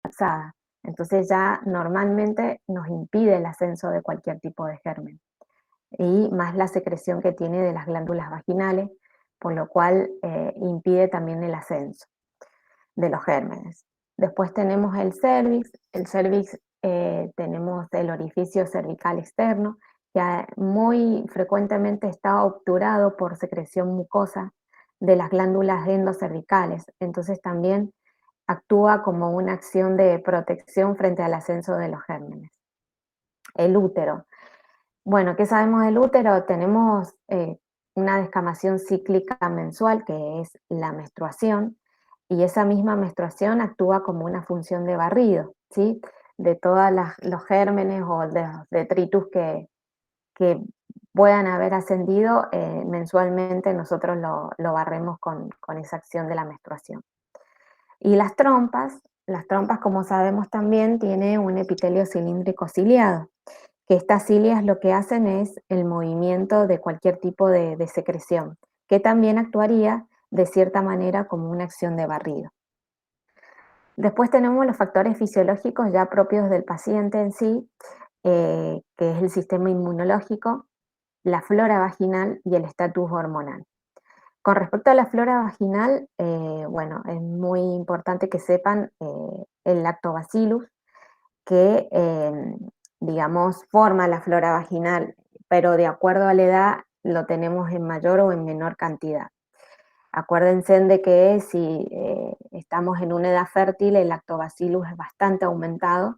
colapsada. Entonces ya normalmente nos impide el ascenso de cualquier tipo de germen y más la secreción que tiene de las glándulas vaginales, por lo cual impide también el ascenso de los gérmenes. Después tenemos el cervix tenemos el orificio cervical externo, que muy frecuentemente está obturado por secreción mucosa de las glándulas endocervicales, entonces también actúa como una acción de protección frente al ascenso de los gérmenes. El útero. Bueno, ¿qué sabemos del útero? Tenemos una descamación cíclica mensual, que es la menstruación, y esa misma menstruación actúa como una función de barrido, ¿sí? De todos los gérmenes o de los detritus que puedan haber ascendido, mensualmente nosotros lo barremos con esa acción de la menstruación. Y las trompas, como sabemos también, tiene un epitelio cilíndrico ciliado, que estas cilias lo que hacen es el movimiento de cualquier tipo de secreción, que también actuaría de cierta manera como una acción de barrido. Después tenemos los factores fisiológicos ya propios del paciente en sí, que es el sistema inmunológico, la flora vaginal y el estatus hormonal. Con respecto a la flora vaginal, bueno, es muy importante que sepan el lactobacillus, que, digamos, forma la flora vaginal, pero de acuerdo a la edad lo tenemos en mayor o en menor cantidad. Acuérdense de que si estamos en una edad fértil, el lactobacillus es bastante aumentado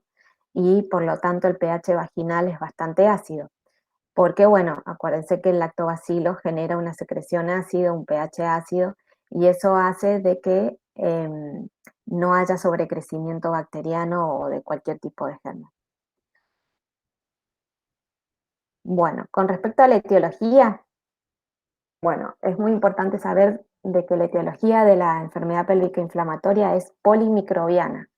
y por lo tanto el pH vaginal es bastante ácido. Porque, bueno, acuérdense que el lactobacilo genera una secreción ácida, un pH ácido, y eso hace de que no haya sobrecrecimiento bacteriano o de cualquier tipo de germen. Bueno, con respecto a la etiología, bueno, es muy importante saber de que la etiología de la enfermedad pélvica inflamatoria es polimicrobiana.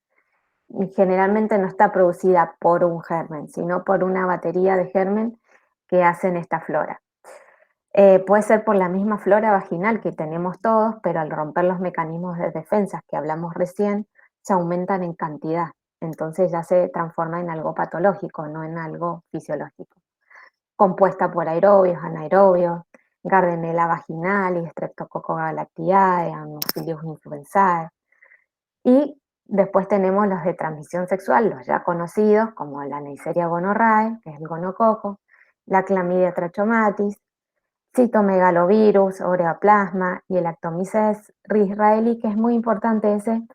Y generalmente no está producida por un germen, sino por una batería de germen que hacen esta flora. Puede ser por la misma flora vaginal que tenemos todos, pero al romper los mecanismos de defensa que hablamos recién, se aumentan en cantidad. Entonces ya se transforma en algo patológico, no en algo fisiológico. Compuesta por aerobios, anaerobios, Gardnerella vaginalis, Streptococcus galactiae, Haemophilus influenzae. Y después tenemos los de transmisión sexual, los ya conocidos, como la Neisseria gonorrhoeae, que es el gonococo, la Clamidia trachomatis, citomegalovirus, oreoplasma y el Actomyces risraeli, que es muy importante ese,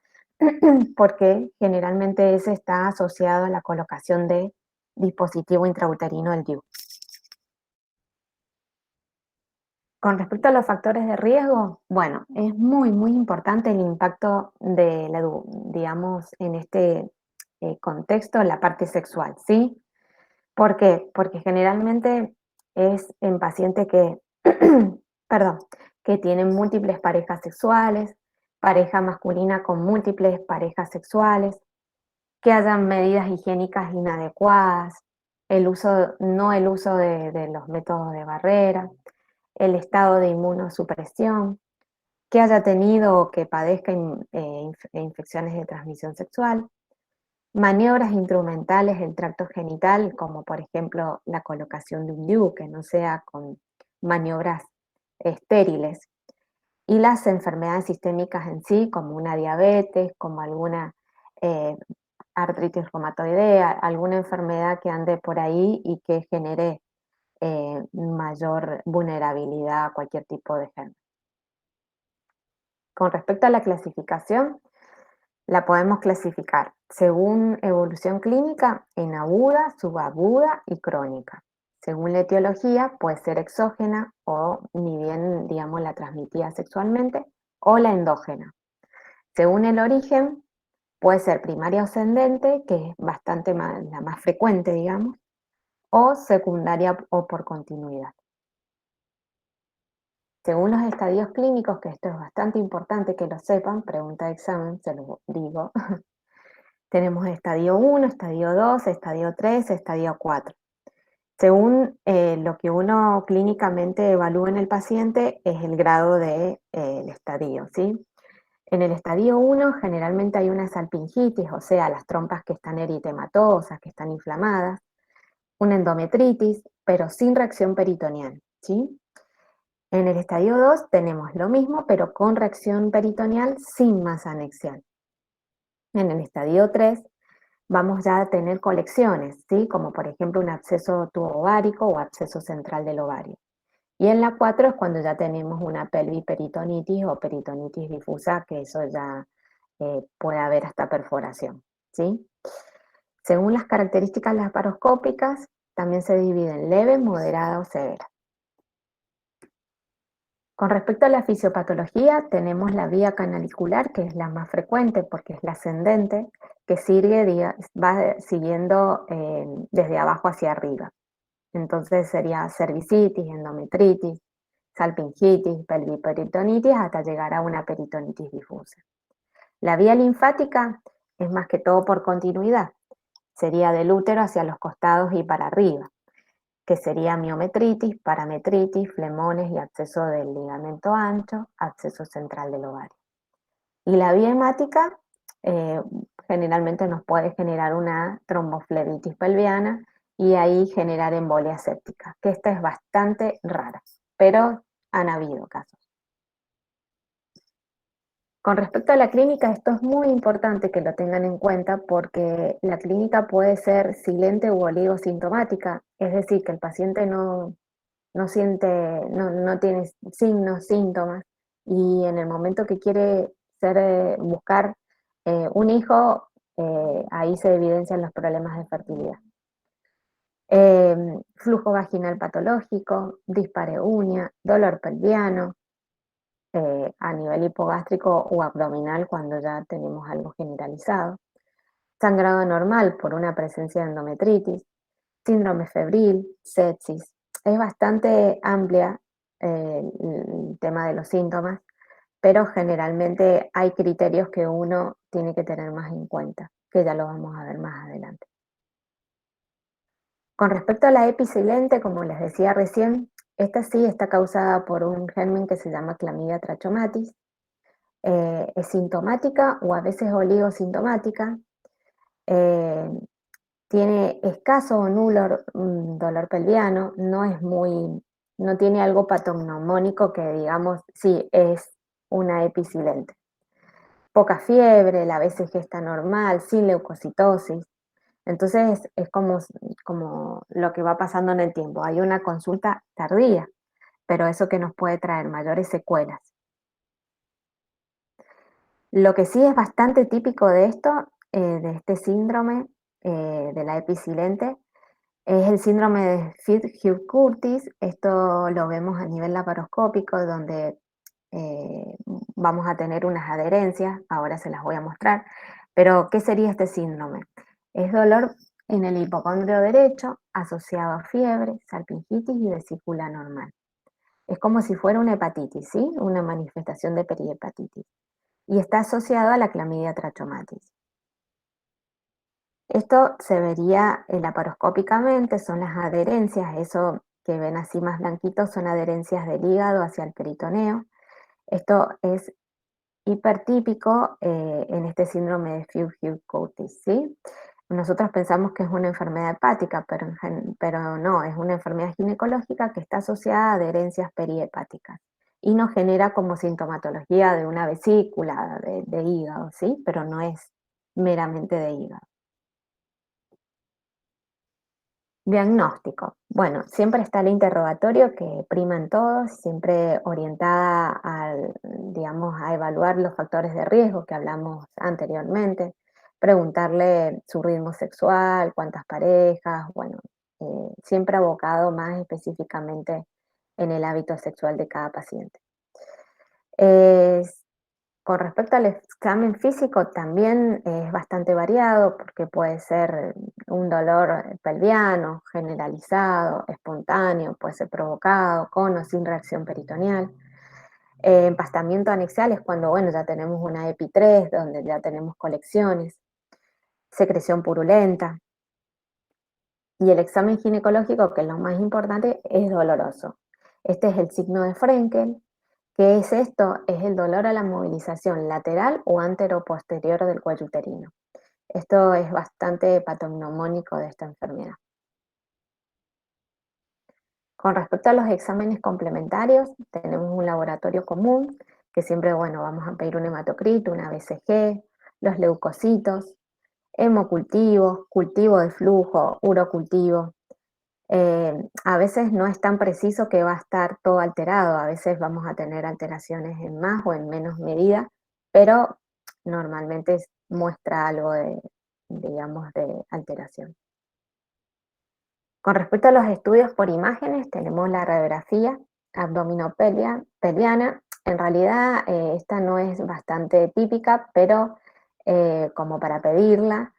porque generalmente ese está asociado a la colocación de dispositivo intrauterino del DIU. Con respecto a los factores de riesgo, bueno, es muy importante el impacto de digamos, en este contexto, la parte sexual, ¿sí? ¿Por qué? Porque generalmente es en pacientes que, perdón, que tienen múltiples parejas sexuales, pareja masculina con múltiples parejas sexuales, que hayan medidas higiénicas inadecuadas, no el uso de los métodos de barrera, el estado de inmunosupresión, que haya tenido o que padezca infecciones de transmisión sexual, maniobras instrumentales del tracto genital, como por ejemplo la colocación de un DIU, que no sea con maniobras estériles, y las enfermedades sistémicas en sí, como una diabetes, como alguna eh, artritis reumatoidea, alguna enfermedad que ande por ahí y que genere mayor vulnerabilidad a cualquier tipo de germen. Con respecto a la clasificación, la podemos clasificar según evolución clínica en aguda, subaguda y crónica. Según la etiología, puede ser exógena o ni bien, digamos, la transmitida sexualmente, o la endógena. Según el origen, puede ser primaria ascendente, que es bastante la más frecuente, digamos, o secundaria o por continuidad. Según los estadios clínicos, que esto es bastante importante que lo sepan, pregunta de examen, se lo digo, tenemos estadio 1, estadio 2, estadio 3, estadio 4. Según lo que uno clínicamente evalúa en el paciente, es el grado del estadio, ¿sí? En el estadio 1 generalmente hay una salpingitis, o sea, las trompas que están eritematosas, que están inflamadas, una endometritis, pero sin reacción peritoneal, ¿sí? En el estadio 2 tenemos lo mismo, pero con reacción peritoneal sin masa anexial. En el estadio 3 vamos ya a tener colecciones, ¿sí? Como por ejemplo un absceso tubovárico o absceso central del ovario. Y en la 4 es cuando ya tenemos una pelviperitonitis o peritonitis difusa, que eso ya puede haber hasta perforación, ¿sí? Según las características laparoscópicas, también se divide en leve, moderada o severa. Con respecto a la fisiopatología, tenemos la vía canalicular, que es la más frecuente porque es la ascendente, que va siguiendo desde abajo hacia arriba. Entonces sería cervicitis, endometritis, salpingitis, pelviperitonitis, hasta llegar a una peritonitis difusa. La vía linfática es más que todo por continuidad, sería del útero hacia los costados y para arriba, que sería miometritis, parametritis, flemones y absceso del ligamento ancho, absceso central del ovario. Y la vía hemática eh, generalmente nos puede generar una tromboflebitis pelviana y ahí generar embolia séptica, que esta es bastante rara, pero han habido casos. Con respecto a la clínica, esto es muy importante que lo tengan en cuenta porque la clínica puede ser silente u oligosintomática, es decir, que el paciente no siente, no tiene signos, síntomas, y en el momento que quiere buscar un hijo, ahí se evidencian los problemas de fertilidad. Flujo vaginal patológico, dispareunia, dolor pelviano, a nivel hipogástrico o abdominal cuando ya tenemos algo generalizado, sangrado anormal por una presencia de endometritis, síndrome febril, sepsis. Es bastante amplia el tema de los síntomas, pero generalmente hay criterios que uno tiene que tener más en cuenta, que ya lo vamos a ver más adelante. Con respecto a la episilente, como les decía recién, esta sí está causada por un germen que se llama Clamidia trachomatis. Es sintomática o a veces oligosintomática. Eh, Tiene escaso o nulo dolor pelviano, no tiene algo patognomónico que digamos, sí, es una episilente. Poca fiebre, la BCG está normal, sin leucocitosis. Entonces es como lo que va pasando en el tiempo. Hay una consulta tardía, pero eso que nos puede traer mayores secuelas. Lo que sí es bastante típico de esto, de este síndrome de la episilente, es el síndrome de Pitt-Hughes-Curtis. Esto lo vemos a nivel laparoscópico, donde vamos a tener unas adherencias, ahora se las voy a mostrar. Pero, ¿qué sería este síndrome? Es dolor en el hipocondrio derecho asociado a fiebre, salpingitis y vesícula normal. Es como si fuera una hepatitis, ¿sí? Una manifestación de perihepatitis. Y está asociado a la clamidia trachomatis. Esto se vería laparoscópicamente, son las adherencias, eso que ven así más blanquitos son adherencias del hígado hacia el peritoneo. Esto es hipertípico en este síndrome de Fuchs-Curtis, ¿sí? Nosotros pensamos que es una enfermedad hepática, pero no, es una enfermedad ginecológica que está asociada a adherencias perihepáticas y nos genera como sintomatología de una vesícula, de hígado, ¿sí? Pero no es meramente de hígado. Diagnóstico. Bueno, siempre está el interrogatorio que prima en todos, siempre orientada digamos, a evaluar los factores de riesgo que hablamos anteriormente, preguntarle su ritmo sexual, cuántas parejas, bueno, siempre abocado más específicamente en el hábito sexual de cada paciente. Con respecto al examen físico, también es bastante variado porque puede ser un dolor pelviano, generalizado, espontáneo, puede ser provocado, con o sin reacción peritoneal. Empastamiento anexial es cuando, bueno, ya tenemos una EPI3, donde ya tenemos colecciones, secreción purulenta. Y el examen ginecológico, que es lo más importante, es doloroso. Este es el signo de Frenkel, ¿Qué es esto? Es el dolor a la movilización lateral o anteroposterior del cuello uterino. Esto es bastante patognomónico de esta enfermedad. Con respecto a los exámenes complementarios, tenemos un laboratorio común, que siempre, bueno, vamos a pedir un hematocrito, una BCG, los leucocitos, hemocultivos, cultivo de flujo, urocultivo. A veces no es tan preciso que va a estar todo alterado, a veces vamos a tener alteraciones en más o en menos medida, pero normalmente muestra algo de, digamos, de alteración. Con respecto a los estudios por imágenes, tenemos la radiografía abdominopelviana. En realidad, esta no es bastante típica, pero como para pedirla,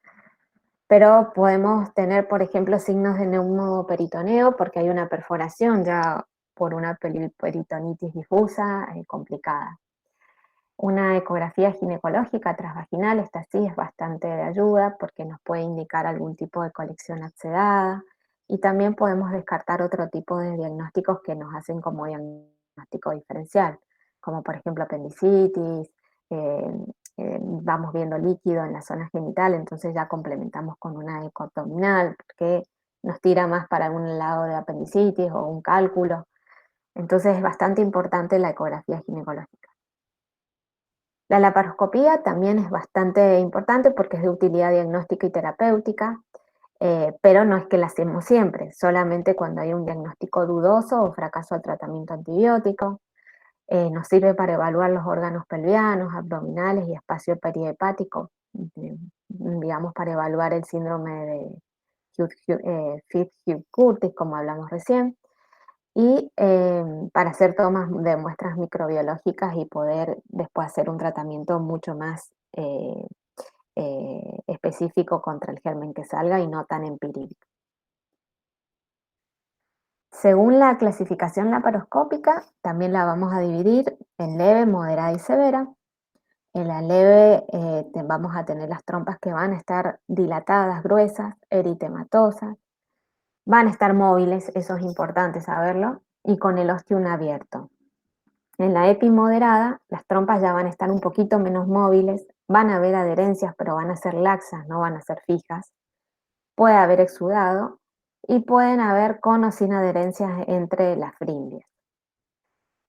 pero podemos tener, por ejemplo, signos de neumoperitoneo porque hay una perforación ya por una peritonitis difusa complicada. Una ecografía ginecológica transvaginal, esta sí es bastante de ayuda porque nos puede indicar algún tipo de colección accedada y también podemos descartar otro tipo de diagnósticos que nos hacen como diagnóstico diferencial, como por ejemplo apendicitis, eh, vamos viendo líquido en la zona genital, entonces ya complementamos con una eco abdominal que nos tira más para un lado de apendicitis o un cálculo. Entonces es bastante importante la ecografía ginecológica. La laparoscopía también es bastante importante porque es de utilidad diagnóstica y terapéutica, pero no es que la hacemos siempre, solamente cuando hay un diagnóstico dudoso o fracaso al tratamiento antibiótico. Nos sirve para evaluar los órganos pelvianos, abdominales y espacio perihepático, digamos, para evaluar el síndrome de Fitzhugh-Curtis, como hablamos recién, y para hacer tomas de muestras microbiológicas y poder después hacer un tratamiento mucho más específico contra el germen que salga y no tan empírico. Según la clasificación laparoscópica, también la vamos a dividir en leve, moderada y severa. En la leve vamos a tener las trompas que van a estar dilatadas, gruesas, eritematosas, van a estar móviles, eso es importante saberlo, y con el ostium abierto. En la epimoderada, las trompas ya van a estar un poquito menos móviles, van a haber adherencias, pero van a ser laxas, no van a ser fijas. Puede haber exudado y pueden haber con o sin adherencias entre las frindias.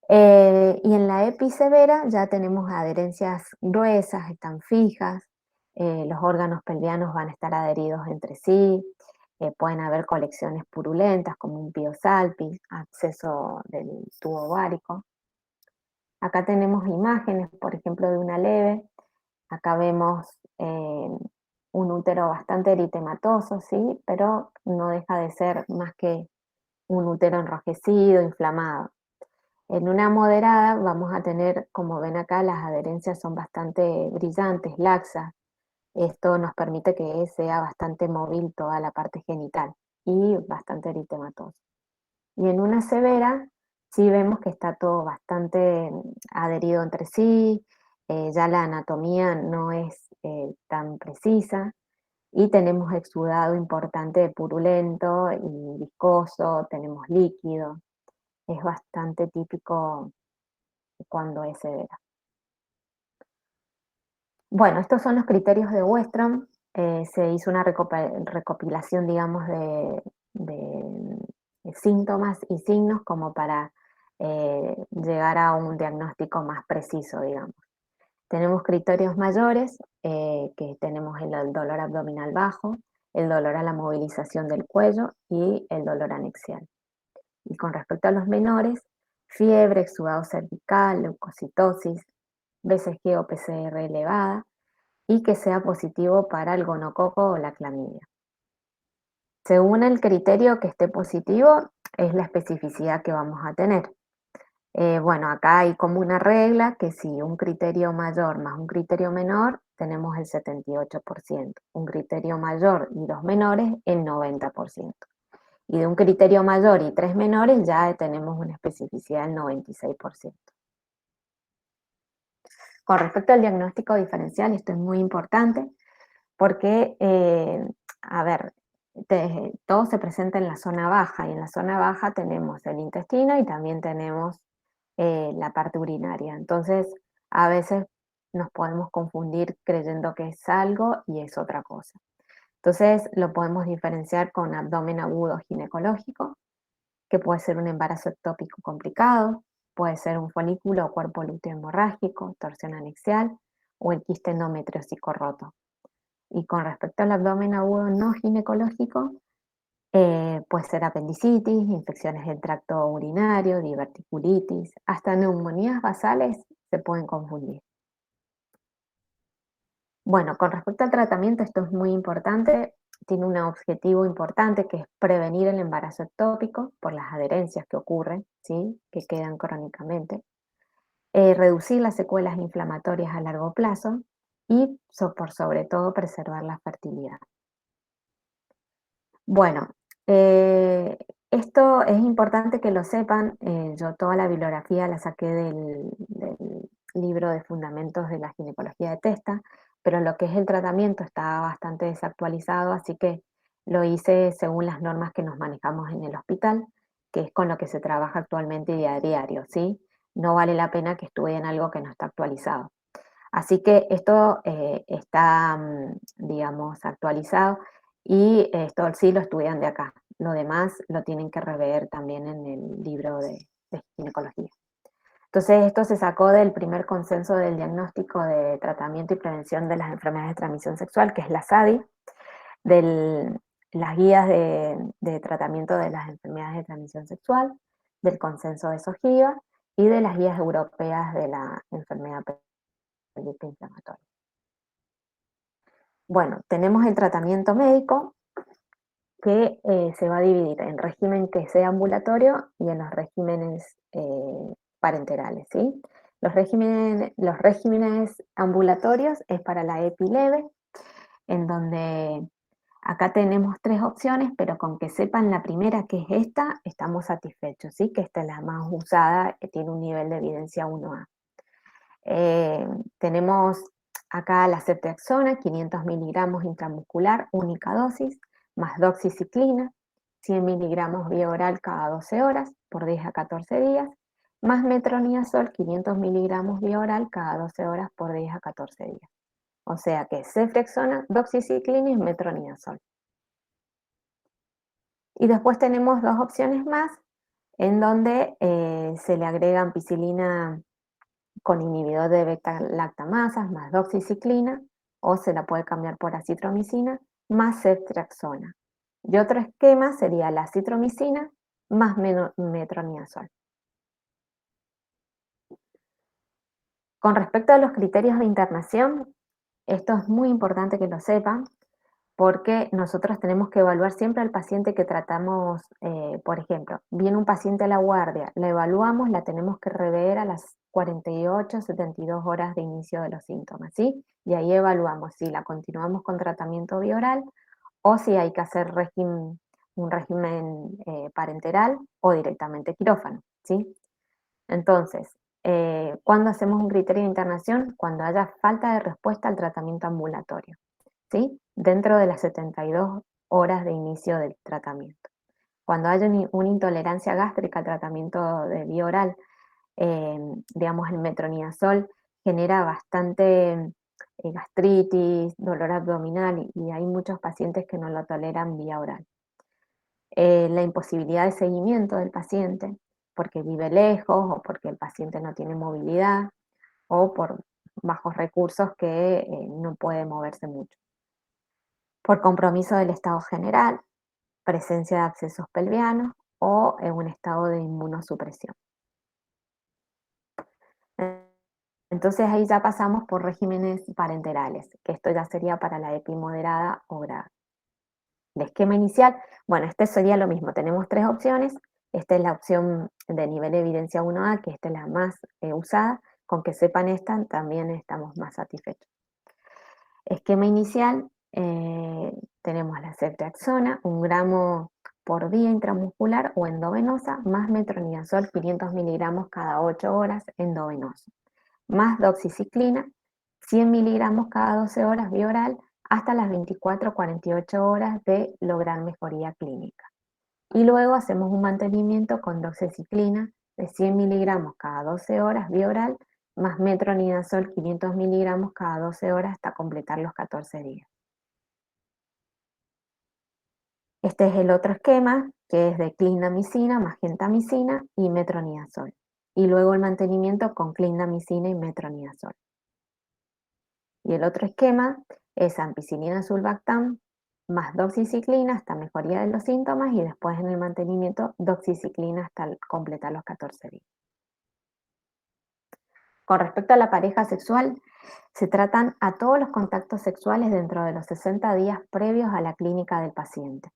Y en la episevera ya tenemos adherencias gruesas, están fijas, los órganos pelvianos van a estar adheridos entre sí, pueden haber colecciones purulentas como un piosalpis, acceso del tubo ovárico. Acá tenemos imágenes, por ejemplo, de una leve. Acá vemos un útero bastante eritematoso, sí, pero no deja de ser más que un útero enrojecido, inflamado. En una moderada vamos a tener, como ven acá, las adherencias son bastante brillantes, laxas. Esto nos permite que sea bastante móvil toda la parte genital y bastante eritematoso. Y en una severa sí vemos que está todo bastante adherido entre sí, ya la anatomía no es tan precisa y tenemos exudado importante de purulento y viscoso, tenemos líquido, es bastante típico cuando es severa. Bueno, estos son los criterios de Westrom. Se hizo una recopilación, digamos, de síntomas y signos como para llegar a un diagnóstico más preciso, digamos. Tenemos criterios mayores, que tenemos el dolor abdominal bajo, el dolor a la movilización del cuello y el dolor anexial. Y con respecto a los menores, fiebre, exudado cervical, leucocitosis, BCG o PCR elevada y que sea positivo para el gonococo o la clamidia. Según el criterio que esté positivo, es la especificidad que vamos a tener. Bueno, acá hay como una regla que si un criterio mayor más un criterio menor, tenemos el 78%. Un criterio mayor y dos menores, el 90%. Y de un criterio mayor y tres menores ya tenemos una especificidad del 96%. Con respecto al diagnóstico diferencial, esto es muy importante porque, a ver, todo se presenta en la zona baja y en la zona baja tenemos el intestino y también tenemos la parte urinaria. Entonces, a veces nos podemos confundir creyendo que es algo y es otra cosa. Entonces, lo podemos diferenciar con abdomen agudo ginecológico, que puede ser un embarazo ectópico complicado, puede ser un folículo o cuerpo lúteo hemorrágico, torsión anexial o el quiste endometriósico roto. Y con respecto al abdomen agudo no ginecológico, puede ser apendicitis, infecciones del tracto urinario, diverticulitis, hasta neumonías basales se pueden confundir. Bueno, con respecto al tratamiento, esto es muy importante, tiene un objetivo importante que es prevenir el embarazo ectópico por las adherencias que ocurren, ¿sí? Que quedan crónicamente, reducir las secuelas inflamatorias a largo plazo y por sobre todo preservar la fertilidad. Bueno, eh, esto es importante que lo sepan. Yo toda la bibliografía la saqué del libro de Fundamentos de la Ginecología de Testa, pero lo que es el tratamiento está bastante desactualizado, así que lo hice según las normas que nos manejamos en el hospital, que es con lo que se trabaja actualmente día a diario, ¿sí? No vale la pena que estudien algo que no está actualizado. Así que esto está, digamos, actualizado y esto sí lo estudian de acá. Lo demás lo tienen que rever también en el libro de ginecología. Entonces, esto se sacó del primer consenso del diagnóstico de tratamiento y prevención de las enfermedades de transmisión sexual, que es la SADI, de las guías de tratamiento de las enfermedades de transmisión sexual, del consenso de SOGIVA y de las guías europeas de la enfermedad pélvica inflamatoria. Bueno, tenemos el tratamiento médico que se va a dividir en régimen que sea ambulatorio y en los regímenes parenterales, ¿sí? Los regímenes ambulatorios es para la EPI leve, en donde acá tenemos tres opciones, pero con que sepan la primera que es esta, estamos satisfechos, ¿sí? Que esta es la más usada, que tiene un nivel de evidencia 1A. Tenemos acá la ceftriaxona, 500 miligramos intramuscular, única dosis, más doxiciclina, 100 miligramos vía oral cada 12 horas, por 10 a 14 días, más metronidazol, 500 miligramos vía oral cada 12 horas, por 10 a 14 días. O sea que ceftriaxona, doxiciclina y metronidazol. Y después tenemos dos opciones más, en donde se le agrega ampicilina con inhibidor de beta-lactamasas más doxiciclina, o se la puede cambiar por acitromicina más ceftriaxona. Y otro esquema sería la acitromicina más metronidazol. Con respecto a los criterios de internación, esto es muy importante que lo sepan, porque nosotros tenemos que evaluar siempre al paciente que tratamos, por ejemplo, viene un paciente a la guardia, la evaluamos, la tenemos que rever a las 48, 72 horas de inicio de los síntomas, ¿sí? Y ahí evaluamos si la continuamos con tratamiento bioral o si hay que hacer un régimen parenteral o directamente quirófano, ¿sí? Entonces, ¿cuándo hacemos un criterio de internación? Cuando haya falta de respuesta al tratamiento ambulatorio, ¿sí? Dentro de las 72 horas de inicio del tratamiento. Cuando haya una intolerancia gástrica al tratamiento de vía oral, digamos el metronidazol genera bastante gastritis, dolor abdominal y hay muchos pacientes que no lo toleran vía oral. La imposibilidad de seguimiento del paciente porque vive lejos o porque el paciente no tiene movilidad o por bajos recursos que no puede moverse mucho. Por compromiso del estado general, presencia de abscesos pelvianos o en un estado de inmunosupresión. Entonces ahí ya pasamos por regímenes parenterales, que esto ya sería para la EPI moderada o grave. El esquema inicial, bueno, este sería lo mismo, tenemos tres opciones, esta es la opción de nivel de evidencia 1A, que esta es la más usada, con que sepan esta también estamos más satisfechos. Esquema inicial, tenemos la ceftriaxona, 1 gramo por día intramuscular o endovenosa, más metronidazol 500 miligramos cada 8 horas endovenoso, más doxiciclina 100 miligramos cada 12 horas vía oral hasta las 24-48 horas de lograr mejoría clínica. Y luego hacemos un mantenimiento con doxiciclina de 100 miligramos cada 12 horas vía oral, más metronidazol 500 miligramos cada 12 horas hasta completar los 14 días. Este es el otro esquema, que es de clindamicina más gentamicina y metronidazol. Y luego el mantenimiento con clindamicina y metronidazol. Y el otro esquema es ampicilina sulbactam más doxiciclina hasta mejoría de los síntomas y después en el mantenimiento doxiciclina hasta completar los 14 días. Con respecto a la pareja sexual, se tratan a todos los contactos sexuales dentro de los 60 días previos a la clínica del paciente.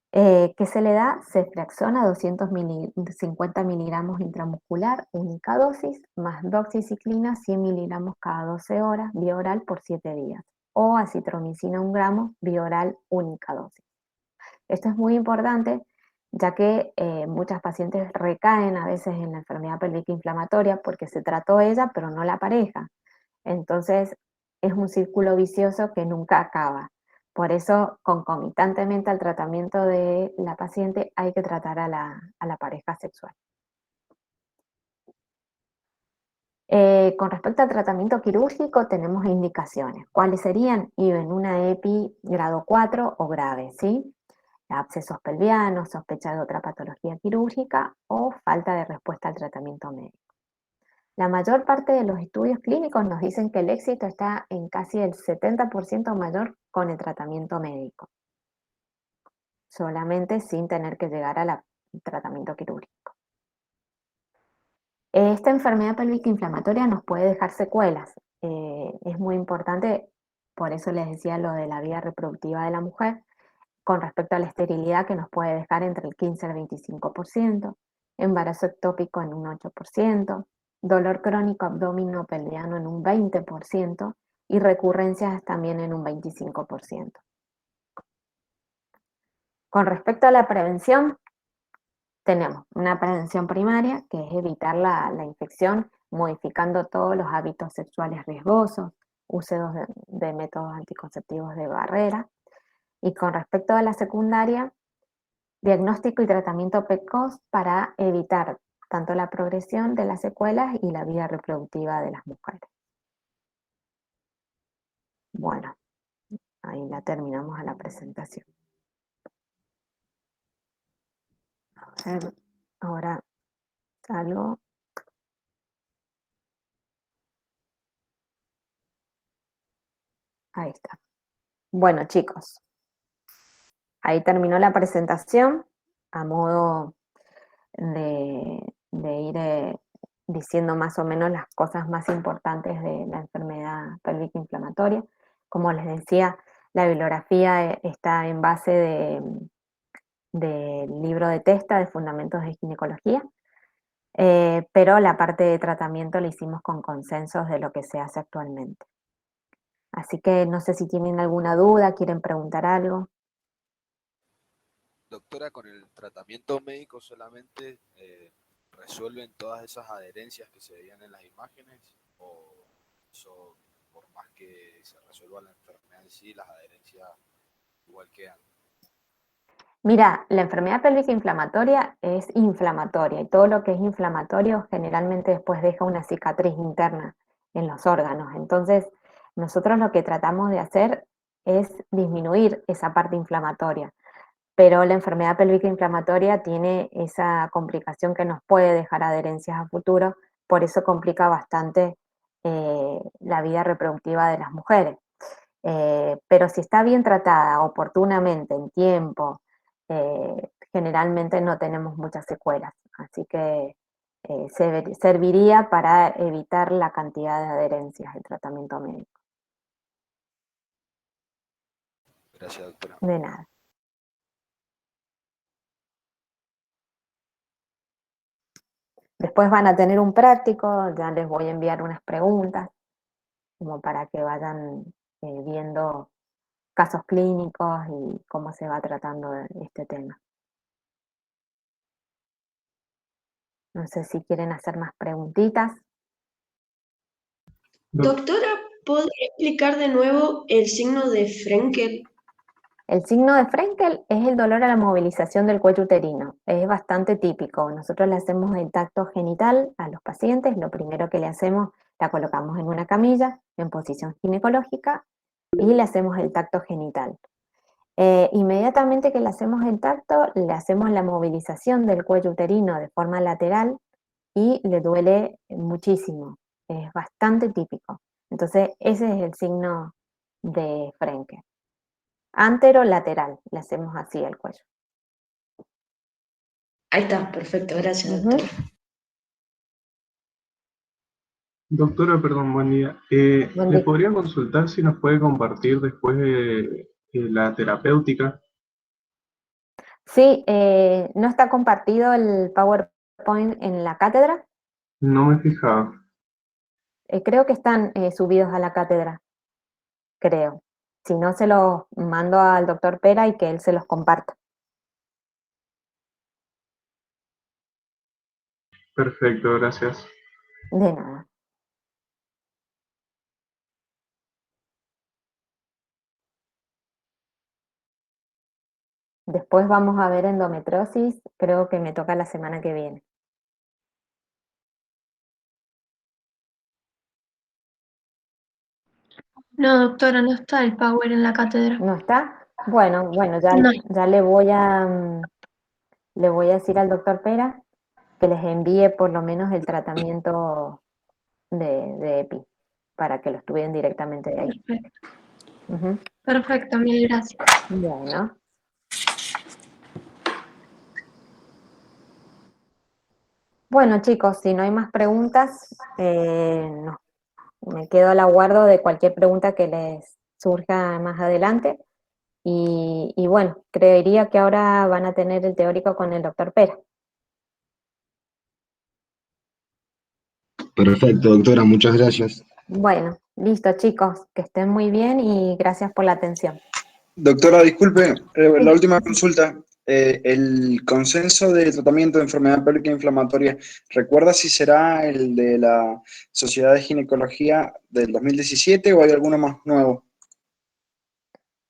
¿Qué se le da? Ceftriaxona 250 miligramos intramuscular, única dosis, más doxiciclina 100 miligramos cada 12 horas, vía oral por 7 días. O acitromicina 1 gramo, vía oral, única dosis. Esto es muy importante, ya que muchas pacientes recaen a veces en la enfermedad pélvica inflamatoria porque se trató ella, pero no la pareja. Entonces, es un círculo vicioso que nunca acaba. Por eso, concomitantemente al tratamiento de la paciente, hay que tratar a la pareja sexual. Con respecto al tratamiento quirúrgico, tenemos indicaciones. ¿Cuáles serían? Y en una EPI grado 4 o grave, ¿sí? Abscesos pelvianos, sospecha de otra patología quirúrgica o falta de respuesta al tratamiento médico. La mayor parte de los estudios clínicos nos dicen que el éxito está en casi el 70% mayor con el tratamiento médico, solamente sin tener que llegar al tratamiento quirúrgico. Esta enfermedad pélvica inflamatoria nos puede dejar secuelas. Es muy importante, por eso les decía lo de la vida reproductiva de la mujer, con respecto a la esterilidad que nos puede dejar entre el 15 al 25%, embarazo ectópico en un 8%, dolor crónico abdominopelviano en un 20% y recurrencias también en un 25%. Con respecto a la prevención, tenemos una prevención primaria, que es evitar la infección modificando todos los hábitos sexuales riesgosos, uso de métodos anticonceptivos de barrera. Y con respecto a la secundaria, diagnóstico y tratamiento precoz para evitar tanto la progresión de las secuelas y la vida reproductiva de las mujeres. Bueno, ahí la terminamos a la presentación. A ver, ahora salgo. Ahí está. Bueno, chicos, ahí terminó la presentación a modo de ir diciendo más o menos las cosas más importantes de la enfermedad pélvica inflamatoria. Como les decía, la bibliografía está en base del libro de Testa de Fundamentos de Ginecología, pero la parte de tratamiento la hicimos con consensos de lo que se hace actualmente. Así que no sé si tienen alguna duda, quieren preguntar algo. Doctora, con el tratamiento médico solamente resuelven todas esas adherencias que se veían en las imágenes, o eso, por más que se resuelva la enfermedad en sí, las adherencias igual quedan. Mira, la enfermedad pélvica inflamatoria es inflamatoria y todo lo que es inflamatorio generalmente después deja una cicatriz interna en los órganos. Entonces, nosotros lo que tratamos de hacer es disminuir esa parte inflamatoria, pero la enfermedad pélvica inflamatoria tiene esa complicación que nos puede dejar adherencias a futuro, por eso complica bastante la vida reproductiva de las mujeres. Pero si está bien tratada oportunamente, en tiempo, generalmente no tenemos muchas secuelas, así que serviría para evitar la cantidad de adherencias del tratamiento médico. Gracias, doctora. De nada. Después van a tener un práctico, ya les voy a enviar unas preguntas, como para que vayan viendo casos clínicos y cómo se va tratando este tema. No sé si quieren hacer más preguntitas. Doctora, ¿podría explicar de nuevo el signo de Frenkel? El signo de Frenkel es el dolor a la movilización del cuello uterino. Es bastante típico. Nosotros le hacemos el tacto genital a los pacientes. Lo primero que le hacemos, la colocamos en una camilla en posición ginecológica y le hacemos el tacto genital. Inmediatamente que le hacemos el tacto, le hacemos la movilización del cuello uterino de forma lateral y le duele muchísimo. Es bastante típico. Entonces, ese es el signo de Frenkel. Anterolateral, le hacemos así al cuello. Ahí está, perfecto, gracias, Ujú. doctora. Doctora, perdón, buen día. Buen ¿Le día. podría consultar si nos puede compartir después la terapéutica? Sí, ¿no está compartido el PowerPoint en la cátedra? No me fijaba. Creo que están subidos a la cátedra, creo. Si no, se los mando al doctor Pera y que él se los comparta. Perfecto, gracias. De nada. Después vamos a ver endometriosis, creo que me toca la semana que viene. No, doctora, no está el Power en la cátedra. ¿No está? Bueno, No. ya le voy a decir al doctor Pera que les envíe por lo menos el tratamiento de EPI, para que lo estudien directamente de ahí. Perfecto, Ujú. perfecto, mil gracias. Bueno. Bueno, chicos, si no hay más preguntas, no, me quedo al aguardo de cualquier pregunta que les surja más adelante. Y bueno, creería que ahora van a tener el teórico con el doctor Pera. Perfecto, doctora, muchas gracias. Bueno, listo, chicos, que estén muy bien y gracias por la atención. Doctora, disculpe, la Sí. última consulta. El consenso de tratamiento de enfermedad pélvica inflamatoria, ¿recuerda si será el de la Sociedad de Ginecología del 2017 o hay alguno más nuevo?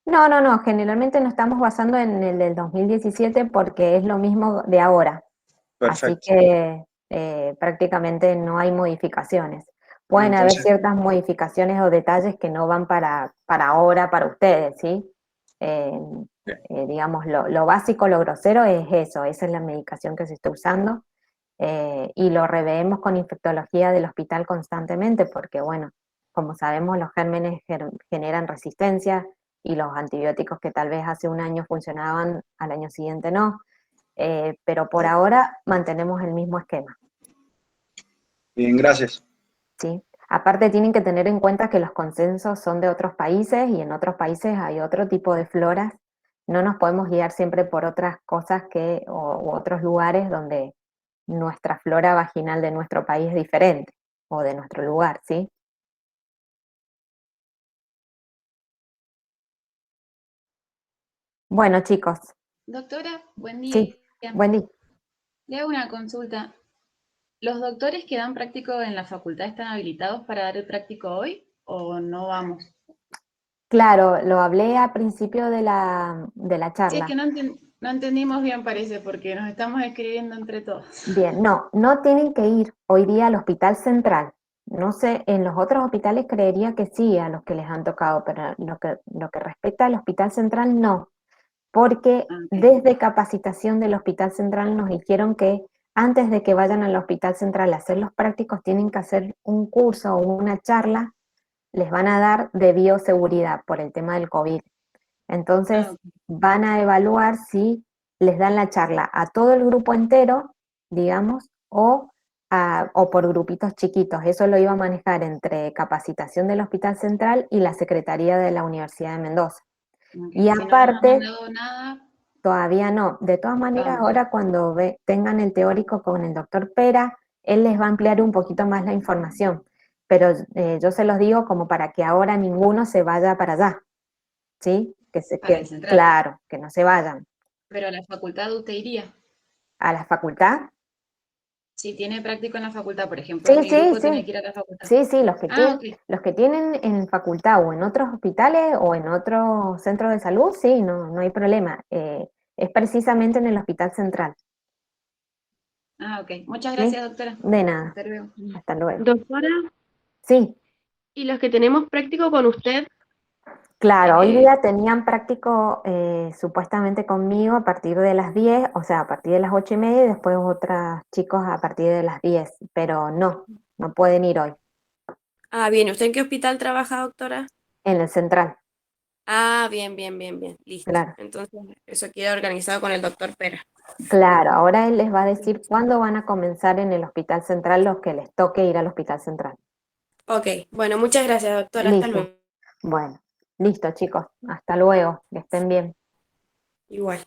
No, generalmente nos estamos basando en el del 2017 porque es lo mismo de ahora. Así Perfecto. que prácticamente no hay modificaciones. Pueden haber Entonces, ciertas modificaciones o detalles que no van para ahora, para ustedes, ¿sí? Eh, bien. digamos, lo básico, lo grosero es eso, esa es la medicación que se está usando. Y lo reveemos con infectología del hospital constantemente porque, bueno, como sabemos, los gérmenes generan resistencia y los antibióticos que tal vez hace un año funcionaban, al año siguiente no. Pero por ahora mantenemos el mismo esquema, Bien, gracias. ¿sí? Aparte tienen que tener en cuenta que los consensos son de otros países y en otros países hay otro tipo de floras. No nos podemos guiar siempre por otras cosas u otros lugares donde nuestra flora vaginal de nuestro país es diferente o de nuestro lugar, ¿sí? Bueno, chicos, Doctora, buen día. sí, buen día. Le hago una consulta. ¿Los doctores que dan práctico en la facultad están habilitados para dar el práctico hoy o no vamos? Claro, lo hablé al principio de la Sí, es que charla. no entendimos bien, parece, porque nos estamos escribiendo entre todos. Bien, no tienen que ir hoy día al hospital central. No sé, en los otros hospitales creería que sí, a los que les han tocado, pero lo que respecta al hospital central no, porque Ah, ok. desde capacitación del hospital central nos dijeron que antes de que vayan al hospital central a hacer los prácticos tienen que hacer un curso o una charla, les van a dar de bioseguridad por el tema del COVID. Ah, Entonces ok. van a evaluar si les dan la charla a todo el grupo entero, digamos, o por grupitos chiquitos. Eso lo iba a manejar entre capacitación del Hospital Central y la Secretaría de la Universidad de Mendoza. Ok. Y Si no nos han aparte, mandado nada, todavía no. De todas maneras, vamos. ahora cuando tengan el teórico con el doctor Pera, él les va a ampliar un poquito más la información. Pero yo se los digo como para que ahora ninguno se vaya para allá. ¿Sí? Para el central. Claro, que no se vayan Pero a la facultad usted iría. a la facultad. Si tiene práctico en la facultad, por ejemplo, Sí, mi sí, grupo tiene sí. que ir a la facultad. Sí, sí, Ah, ok. los que tienen en facultad o en otros hospitales o en otros centros de salud, sí, no, no hay problema. Es precisamente en el Hospital Central. Ah, ok. Muchas ¿Sí? gracias, doctora. De nada. Hasta luego. Hasta luego. Doctora, Sí, ¿y los que tenemos práctico con usted? claro, hoy Eh, día tenían práctico supuestamente conmigo a partir de las 10, o sea, a partir de las 8:30 y después otros chicos a partir de las 10, pero no, no pueden ir hoy, bien, ¿usted en qué hospital trabaja, doctora? en el Central, Bien, listo. claro. Entonces, eso queda organizado con el doctor Pera. Claro, ahora él les va a decir cuándo van a comenzar en el Hospital Central los que les toque ir al Hospital Central. Ok, bueno, muchas gracias, doctora. Hasta Listo. luego. Bueno, listo chicos, hasta luego, que estén bien. Igual.